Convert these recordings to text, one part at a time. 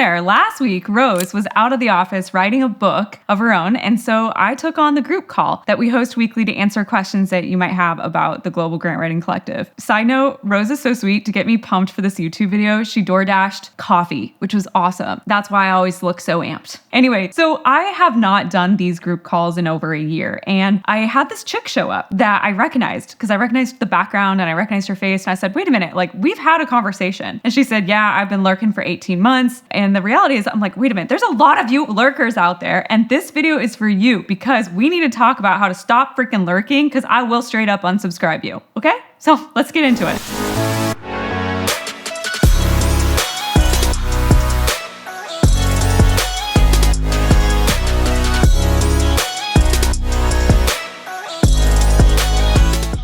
there. Last week, Rose was out of the office writing a book of her own, and so I took on the group call that we host weekly to answer questions that you might have about the Global Grant Writing Collective. Side note, Rose is so sweet. To get me pumped for this YouTube video, she DoorDashed coffee, which was awesome. That's why I always look so amped. Anyway, so I have not done these group calls in over a year, and I had this chick show up that I recognized because I recognized the background and I recognized her face, and I said, wait a minute, like we've had a conversation. And she said, yeah, I've been lurking for 18 months. And the reality is, I'm like, wait a minute, there's a lot of you lurkers out there, and this video is for you because we need to talk about how to stop freaking lurking, because I will straight up unsubscribe you. Okay? So let's get into it.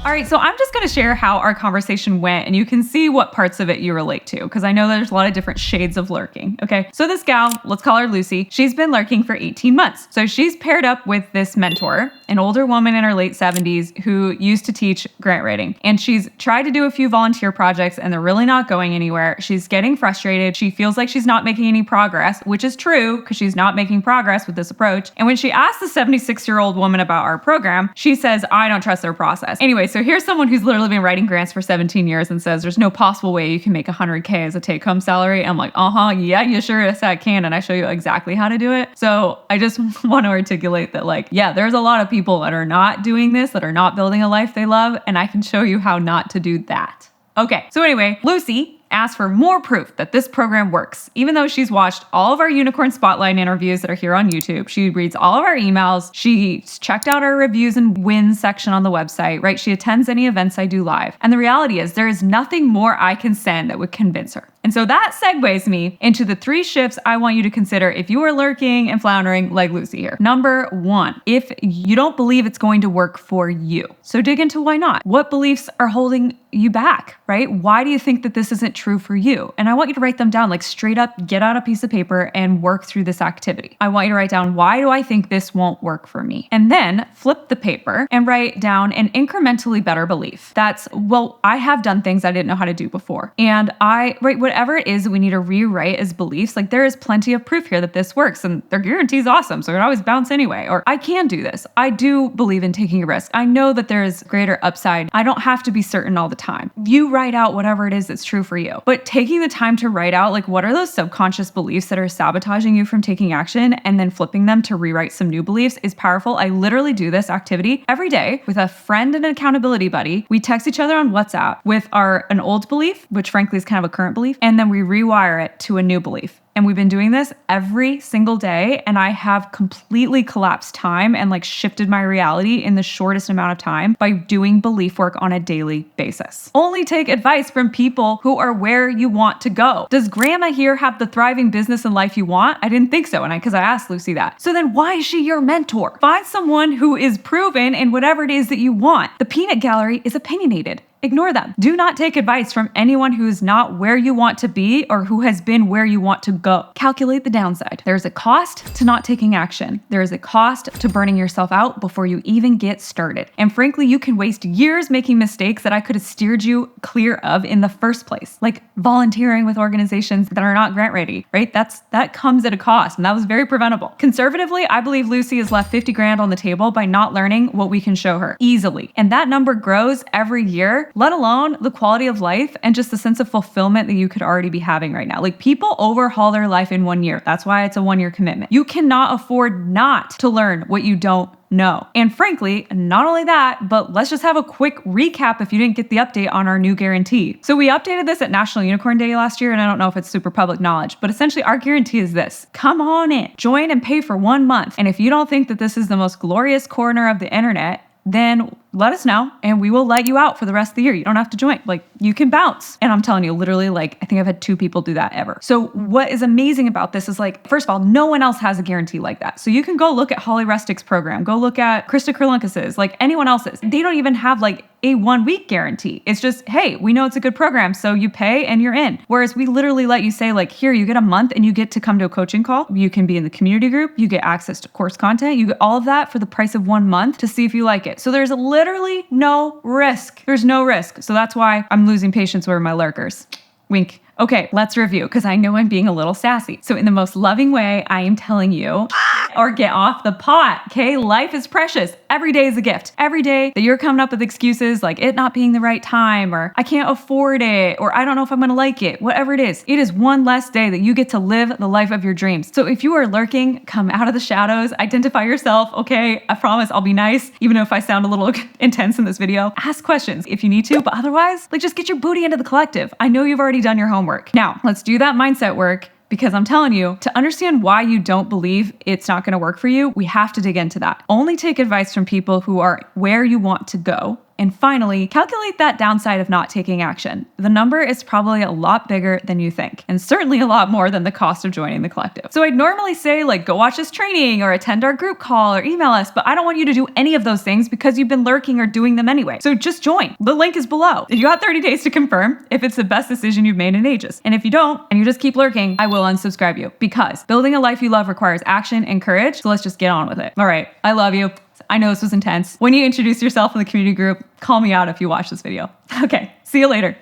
All right, so I'm just going to share how our conversation went, and you can see what parts of it you relate to, because I know there's a lot of different shades of lurking, okay? So this gal, let's call her Lucy, she's been lurking for 18 months. So she's paired up with this mentor, an older woman in her late 70s who used to teach grant writing. And she's tried to do a few volunteer projects, and they're really not going anywhere. She's getting frustrated. She feels like she's not making any progress, which is true, because she's not making progress with this approach. And when she asked the 76-year-old woman about our program, she says, I don't trust their process. Anyway, so here's someone who's literally been writing grants for 17 years and says there's no possible way you can make $100K as a take-home salary. I'm like, yeah, you sure as I can, and I show you exactly how to do it. So I just want to articulate that, like, yeah, there's a lot of people that are not doing this, that are not building a life they love, and I can show you how not to do that. Okay, so anyway, Lucy asked for more proof that this program works. Even though she's watched all of our Unicorn Spotlight interviews that are here on YouTube, she reads all of our emails, she's checked out our reviews and wins section on the website, right? She attends any events I do live. And the reality is there is nothing more I can send that would convince her. And so that segues me into the 3 shifts I want you to consider if you are lurking and floundering like Lucy here. Number 1, if you don't believe it's going to work for you. So dig into why not. What beliefs are holding you back, right? Why do you think that this isn't true for you? And I want you to write them down, like straight up, get out a piece of paper and work through this activity. I want you to write down, why do I think this won't work for me? And then flip the paper and write down an incrementally better belief. That's, well, I have done things I didn't know how to do before. And whatever it is that we need to rewrite as beliefs, like there is plenty of proof here that this works, and their guarantee is awesome, so it always bounce anyway. Or I can do this. I do believe in taking a risk. I know that there is greater upside. I don't have to be certain all the time. You write out whatever it is that's true for you. But taking the time to write out, like, what are those subconscious beliefs that are sabotaging you from taking action, and then flipping them to rewrite some new beliefs is powerful. I literally do this activity every day with a friend and an accountability buddy. We text each other on WhatsApp with an old belief, which frankly is kind of a current belief, and then we rewire it to a new belief. And we've been doing this every single day, and I have completely collapsed time and like shifted my reality in the shortest amount of time by doing belief work on a daily basis. Only take advice from people who are where you want to go. Does grandma here have the thriving business and life you want? I didn't think so, and because I asked Lucy that. So then why is she your mentor? Find someone who is proven in whatever it is that you want. The peanut gallery is opinionated. Ignore them. Do not take advice from anyone who is not where you want to be or who has been where you want to go. Calculate the downside. There's a cost to not taking action. There is a cost to burning yourself out before you even get started. And frankly, you can waste years making mistakes that I could have steered you clear of in the first place, like volunteering with organizations that are not grant ready, right? That comes at a cost, and that was very preventable. Conservatively, I believe Lucy has left 50 grand on the table by not learning what we can show her easily. And that number grows every year, let alone the quality of life and just the sense of fulfillment that you could already be having right now. Like, people overhaul their life in 1 year. That's why it's a 1-year commitment. You cannot afford not to learn what you don't know. And frankly, not only that, but let's just have a quick recap if you didn't get the update on our new guarantee. So we updated this at National Unicorn Day last year, and I don't know if it's super public knowledge, but essentially our guarantee is this. Come on in, join and pay for 1 month. And if you don't think that this is the most glorious corner of the internet, then let us know and we will let you out for the rest of the year. You don't have to join. Like, you can bounce. And I'm telling you, literally, like, I think I've had 2 people do that ever. So what is amazing about this is, like, first of all, no one else has a guarantee like that. So you can go look at Holly Restick's program, go look at Krista Kurlunkas's, like anyone else's. They don't even have like a 1-week guarantee. It's just, hey, we know it's a good program, so you pay and you're in. Whereas we literally let you say, like, here, you get a month and you get to come to a coaching call. You can be in the community group. You get access to course content. You get all of that for the price of 1 month to see if you like it. So there's literally no risk. There's no risk. So that's why I'm losing patience with my lurkers. Wink. Okay, let's review because I know I'm being a little sassy. So in the most loving way, I am telling you, or get off the pot, okay? Life is precious. Every day is a gift. Every day that you're coming up with excuses like it not being the right time, or I can't afford it, or I don't know if I'm gonna like it, whatever it is one less day that you get to live the life of your dreams. So if you are lurking, come out of the shadows, identify yourself, okay? I promise I'll be nice, even if I sound a little intense in this video. Ask questions if you need to, but otherwise, like just get your booty into the collective. I know you've already done your homework. Now, let's do that mindset work. Because I'm telling you, to understand why you don't believe it's not going to work for you, we have to dig into that. Only take advice from people who are where you want to go. And finally, calculate that downside of not taking action. The number is probably a lot bigger than you think, and certainly a lot more than the cost of joining the collective. So I'd normally say like, go watch this training or attend our group call or email us, but I don't want you to do any of those things because you've been lurking or doing them anyway. So just join. The link is below. You got 30 days to confirm if it's the best decision you've made in ages. And if you don't, and you just keep lurking, I will unsubscribe you because building a life you love requires action and courage. So let's just get on with it. All right. I love you. I know this was intense. When you introduce yourself in the community group, call me out if you watch this video. Okay, see you later.